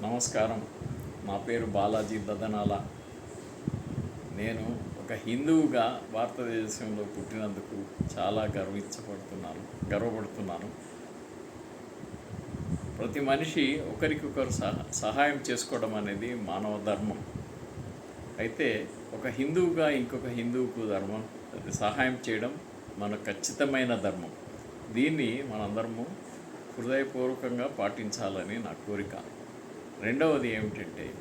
నమస్కారం. నా పేరు బాలాజీ దదనాల. నేను ఒక హిందువుగా భారతదేశంలో పుట్టినందుకు చాలా గర్వపడుతున్నాను. ప్రతి మనిషి ఒకరికొకరు సహాయం చేసుకోవడం అనేది మానవ ధర్మం. అయితే ఒక హిందువుగా ఇంకొక హిందువుకు సహాయం చేయడం మన ఖచ్చితమైన ధర్మం. దీన్ని మనందరము హృదయపూర్వకంగా పాటించాలని నా కోరిక. రెండవది ఏమిటంటే,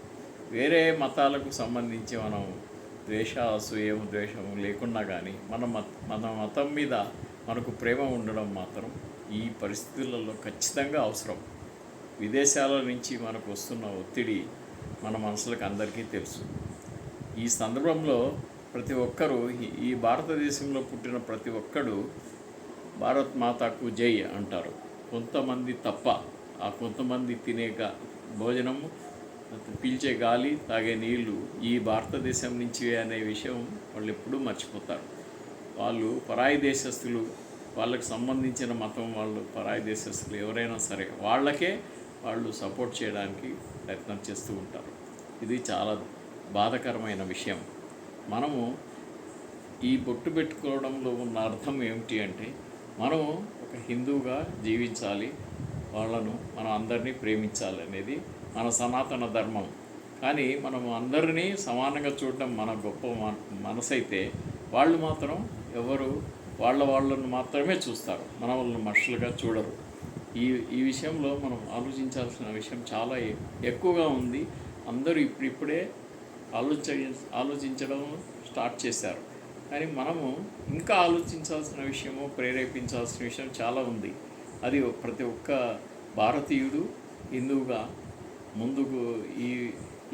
వేరే మతాలకు సంబంధించి మనం ద్వేషము లేకున్నా కానీ మన మతం మీద మనకు ప్రేమ ఉండడం మాత్రం ఈ పరిస్థితులలో ఖచ్చితంగా అవసరం. విదేశాల నుంచి మనకు వస్తున్న ఒత్తిడి మన మనసులకు అందరికీ తెలుసు. ఈ సందర్భంలో ప్రతి ఒక్కరూ, ఈ భారతదేశంలో పుట్టిన ప్రతి ఒక్కడు భారత్ మాతాకు జై అంటారు. కొంతమంది తప్ప, ఆ కొంతమంది తినే భోజనము, పీల్చే గాలి, తాగే నీళ్లు ఈ భారతదేశం నుంచి అనే విషయం వాళ్ళు ఎప్పుడూ మర్చిపోతారు. వాళ్ళు పరాయి దేశస్తులు, వాళ్ళకు సంబంధించిన మతం వాళ్ళు పరాయి దేశస్తులు ఎవరైనా సరే వాళ్ళు సపోర్ట్ చేయడానికి ప్రయత్నం చేస్తూ ఉంటారు. ఇది చాలా బాధాకరమైన విషయం. మనము ఈ బొట్టు పెట్టుకోవడంలో ఉన్న అర్థం ఏమిటి అంటే, మనము ఒక హిందువుగా జీవించాలి, మనం అందరినీ ప్రేమించాలి అనేది మన సనాతన ధర్మం. కానీ మనం అందరినీ సమానంగా చూడడం మన గొప్ప మనసైతే, వాళ్ళు మాత్రం వాళ్ళను మాత్రమే చూస్తారు, మన వాళ్ళని మనుషులుగా చూడరు. ఈ విషయంలో మనం ఆలోచించాల్సిన విషయం చాలా ఎక్కువగా ఉంది. అందరూ ఇప్పుడే ఆలోచించడం స్టార్ట్ చేశారు. కానీ మనము ఇంకా ఆలోచించాల్సిన విషయము, ప్రేరేపించాల్సిన విషయం చాలా ఉంది. అది ప్రతి ఒక్క భారతీయుడు హిందువుగా ముందుకు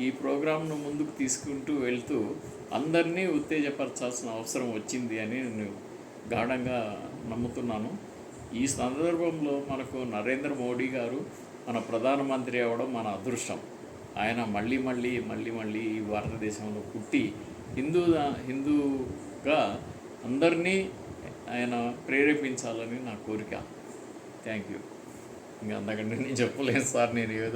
ఈ ప్రోగ్రాంను ముందుకు తీసుకుంటూ వెళ్తూ అందరినీ ఉత్తేజపరచాల్సిన అవసరం వచ్చింది అని నేను గాఢంగా నమ్ముతున్నాను. ఈ సందర్భంలో మనకు నరేంద్ర మోడీ గారు మన ప్రధానమంత్రి అవ్వడం మన అదృష్టం. ఆయన మళ్ళీ ఈ భారతదేశంలో పుట్టి హిందూగా అందరినీ ఆయన ప్రేరేపించాలని నా కోరిక. Thank you. ఇంకా అంతకంటే నేను చెప్పలేను సార్. నేను ఏదో